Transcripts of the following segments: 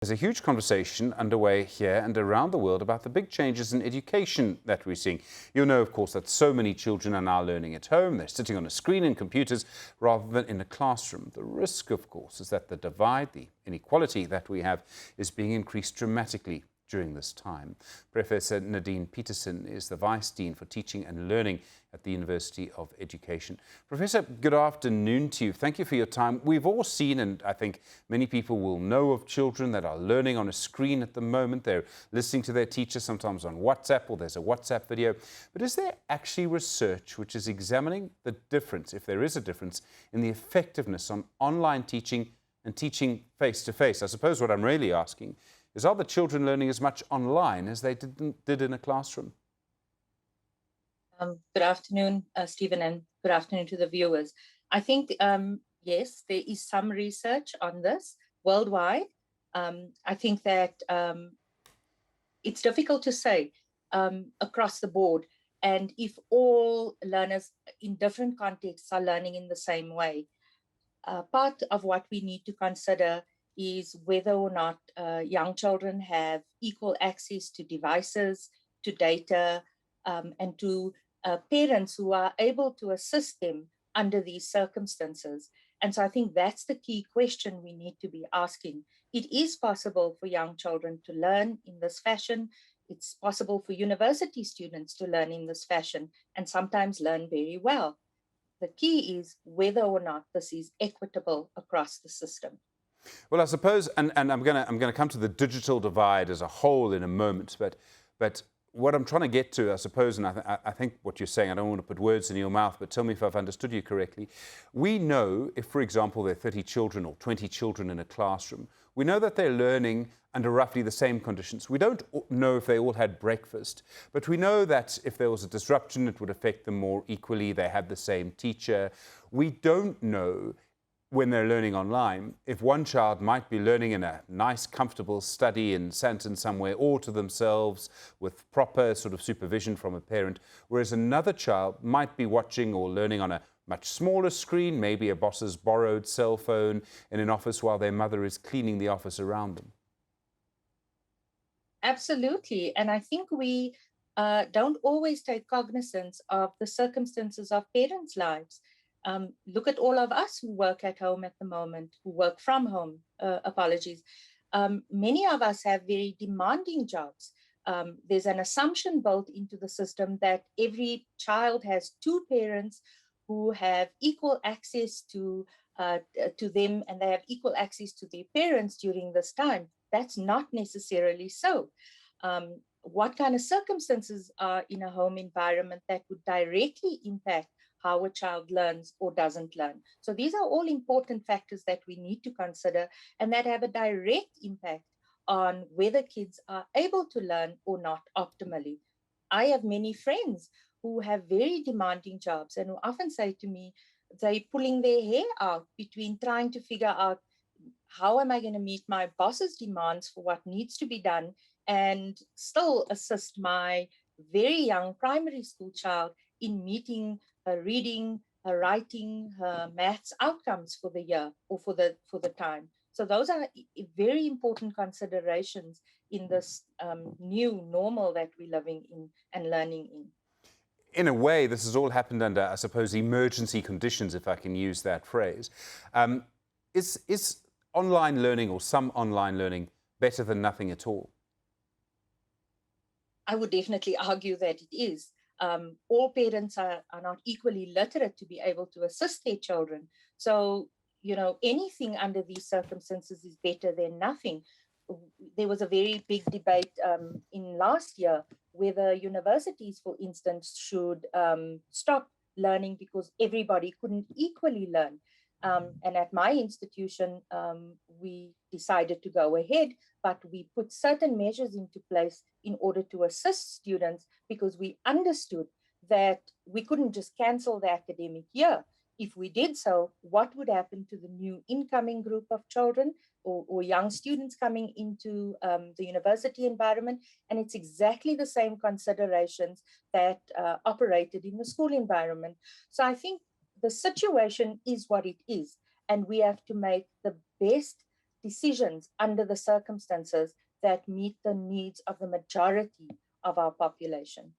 There's a huge conversation underway here and around the world about the big changes in education that we're seeing. You know, of course, that so many children are now learning at home. They're sitting on a screen and computers rather than in a classroom. The risk, of course, is that the divide, the inequality that we have is being increased dramatically during this time. Professor Nadine Petersen is the Vice Dean for Teaching and Learning at the University of Education. Professor, good afternoon to you. Thank you for your time. We've all seen, and I think many people will know of children that are learning on a screen at the moment. They're listening to their teacher, sometimes on WhatsApp, or there's a WhatsApp video. But is there actually research which is examining the difference, if there is a difference, in the effectiveness on online teaching and teaching face-to-face? I suppose what I'm really asking is, are the children learning as much online as they did in a classroom? Good afternoon, Stephen, and good afternoon to the viewers. I think, yes, there is some research on this worldwide. I think that it's difficult to say across the board, and if all learners in different contexts are learning in the same way. Part of what we need to consider is whether or not young children have equal access to devices, to data, and to parents who are able to assist them under these circumstances. And so I think that's the key question we need to be asking. It is possible for young children to learn in this fashion. It's possible for university students to learn in this fashion and sometimes learn very well. The key is whether or not this is equitable across the system. Well, I suppose, and I'm going to come to the digital divide as a whole in a moment, but what I'm trying to get to, I suppose, and I think what you're saying, I don't want to put words in your mouth, but tell me if I've understood you correctly. We know if, for example, there are 30 children or 20 children in a classroom, we know that they're learning under roughly the same conditions. We don't know if they all had breakfast, but we know that if there was a disruption, it would affect them more equally. They had the same teacher. We don't know when they're learning online, if one child might be learning in a nice, comfortable study in Santon somewhere, or to themselves with proper sort of supervision from a parent, whereas another child might be watching or learning on a much smaller screen, maybe a boss's borrowed cell phone in an office while their mother is cleaning the office around them. Absolutely. And I think we don't always take cognizance of the circumstances of parents' lives. Look at all of us who work at home at the moment, who work from home, apologies. Many of us have very demanding jobs. There's an assumption built into the system that every child has two parents who have equal access to them, and they have equal access to their parents during this time. That's not necessarily so. What kind of circumstances are in a home environment that would directly impact how a child learns or doesn't learn? So these are all important factors that we need to consider and that have a direct impact on whether kids are able to learn or not optimally. I have many friends who have very demanding jobs and who often say to me, they're pulling their hair out between trying to figure out, how am I going to meet my boss's demands for what needs to be done and still assist my very young primary school child in meeting her reading, her writing, her maths outcomes for the year or for the time. So those are very important considerations in this new normal that we're living in and learning in. In a way, this has all happened under, I suppose, emergency conditions, if I can use that phrase. Is online learning or some online learning better than nothing at all? I would definitely argue that it is. All parents are not equally literate to be able to assist their children. So, anything under these circumstances is better than nothing. There was a very big debate in last year whether universities, for instance, should stop learning because everybody couldn't equally learn. And at my institution, we decided to go ahead, but we put certain measures into place in order to assist students because we understood that we couldn't just cancel the academic year. If we did so, what would happen to the new incoming group of children or young students coming into the university environment? And it's exactly the same considerations that operated in the school environment. So I think the situation is what it is, and we have to make the best decisions under the circumstances that meet the needs of the majority of our population.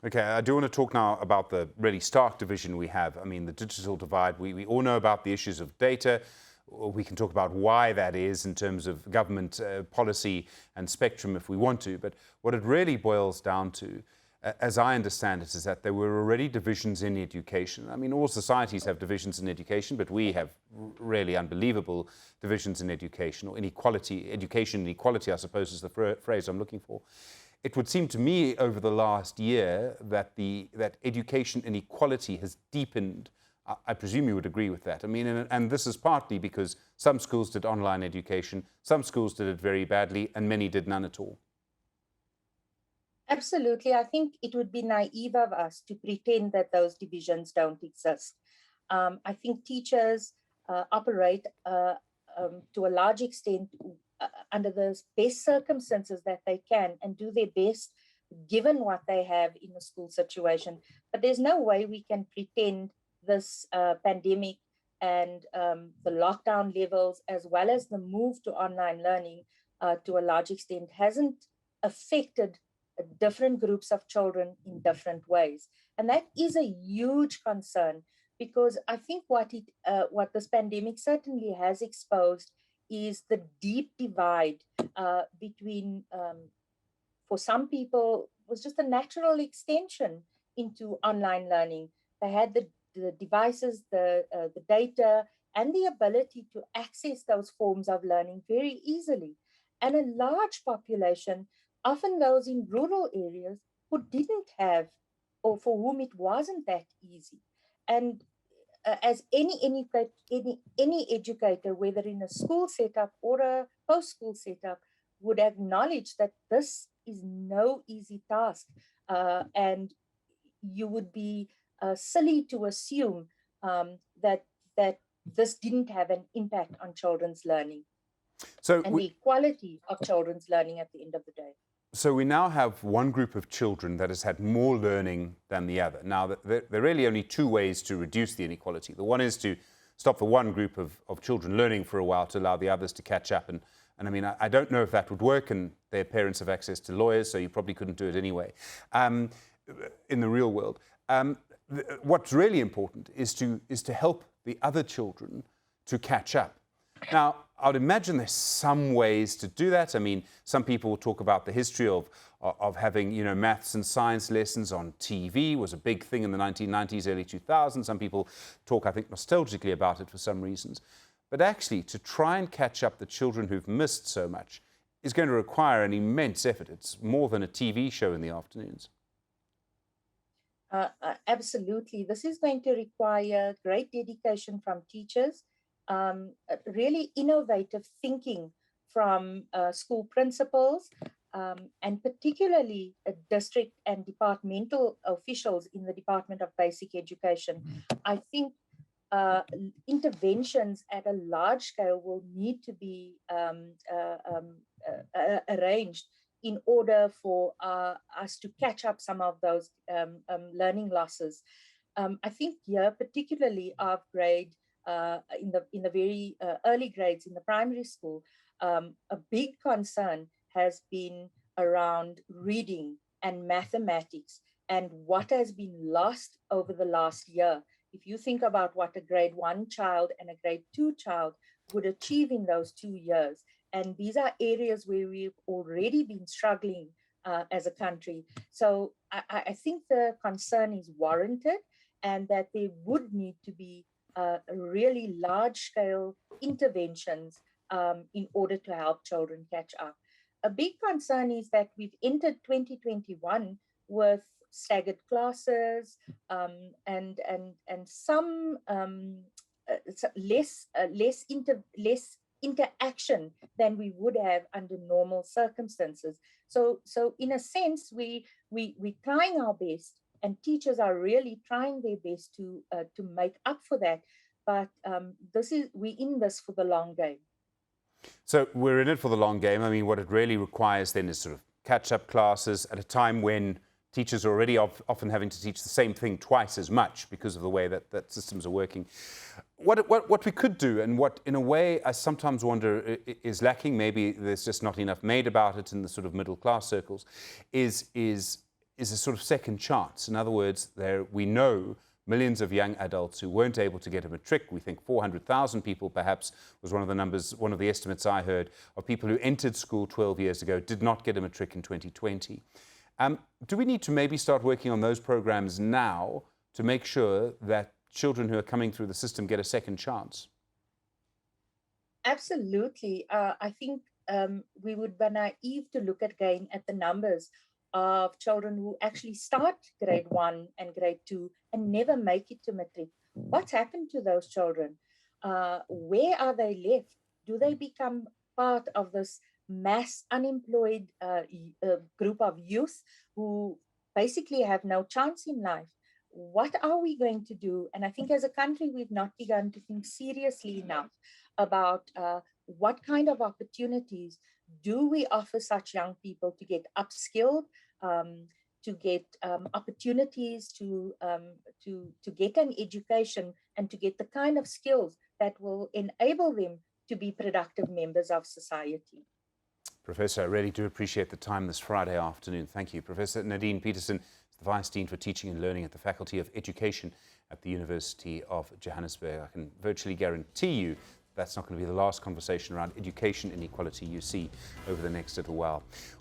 Okay, I do want to talk now about the really stark division we have. I mean, the digital divide, we all know about the issues of data. We can talk about why that is in terms of government policy and spectrum if we want to. But what it really boils down to, as I understand it, is that there were already divisions in education. I mean, all societies have divisions in education, but we have really unbelievable divisions in education, or inequality. Education inequality, I suppose, is the phrase I'm looking for. It would seem to me over the last year that that education inequality has deepened. I presume you would agree with that. I mean, and this is partly because some schools did online education, some schools did it very badly, and many did none at all. Absolutely. I think it would be naive of us to pretend that those divisions don't exist. I think teachers operate to a large extent under the best circumstances that they can and do their best given what they have in the school situation. But there's no way we can pretend this pandemic and the lockdown levels, as well as the move to online learning to a large extent, hasn't affected different groups of children in different ways. And that is a huge concern, because I think what this pandemic certainly has exposed is the deep divide between, for some people, was just a natural extension into online learning. They had the devices, the data, and the ability to access those forms of learning very easily. And a large population, often those in rural areas, who didn't have, or for whom it wasn't that easy. And as any educator, whether in a school setup or a post-school setup, would acknowledge that this is no easy task, and you would be silly to assume that this didn't have an impact on children's learning, and the equality of children's learning at the end of the day. So we now have one group of children that has had more learning than the other. Now, there are really only two ways to reduce the inequality. The one is to stop the one group of children learning for a while to allow the others to catch up. And I mean, I don't know if that would work, and their parents have access to lawyers, so you probably couldn't do it anyway in the real world. What's really important is to help the other children to catch up. Now, I would imagine there's some ways to do that. I mean, some people will talk about the history of having, maths and science lessons on TV was a big thing in the 1990s, early 2000s. Some people talk, I think, nostalgically about it for some reasons. But actually, to try and catch up the children who've missed so much is going to require an immense effort. It's more than a TV show in the afternoons. Absolutely. This is going to require great dedication from teachers, really innovative thinking from school principals, and particularly district and departmental officials in the Department of Basic Education. I think interventions at a large scale will need to be arranged in order for us to catch up some of those learning losses. I think here, particularly of grade, in the very early grades in the primary school, a big concern has been around reading and mathematics and what has been lost over the last year. If you think about what a grade 1 child and a grade 2 child would achieve in those 2 years, and these are areas where we've already been struggling as a country. So I think the concern is warranted, and that there would need to be really large-scale interventions in order to help children catch up. A big concern is that we've entered 2021 with staggered classes and some less interaction than we would have under normal circumstances. So in a sense, we're trying our best, and teachers are really trying their best to make up for that. But we're in this for the long game. So we're in it for the long game. I mean, what it really requires then is sort of catch-up classes at a time when teachers are already often having to teach the same thing twice as much because of the way that systems are working. what we could do, and what, in a way, I sometimes wonder is lacking, maybe there's just not enough made about it in the sort of middle-class circles, is a sort of second chance. In other words, we know millions of young adults who weren't able to get a matric. We think 400,000 people perhaps was one of the numbers, one of the estimates I heard, of people who entered school 12 years ago, did not get a matric in 2020. Do we need to maybe start working on those programs now to make sure that children who are coming through the system get a second chance? Absolutely. I think we would be naive to look again at the numbers of children who actually start grade 1 and grade 2 and never make it to matric. What's happened to those children? Where are they left? Do they become part of this mass unemployed group of youth who basically have no chance in life? What are we going to do? And I think as a country, we've not begun to think seriously enough about what kind of opportunities do we offer such young people to get upskilled, to get opportunities to get an education and to get the kind of skills that will enable them to be productive members of society. Professor, I really do appreciate the time this Friday afternoon. Thank you. Professor Nadine Petersen is the Vice Dean for Teaching and Learning at the Faculty of Education at the University of Johannesburg. I can virtually guarantee you that's not going to be the last conversation around education inequality you see over the next little while.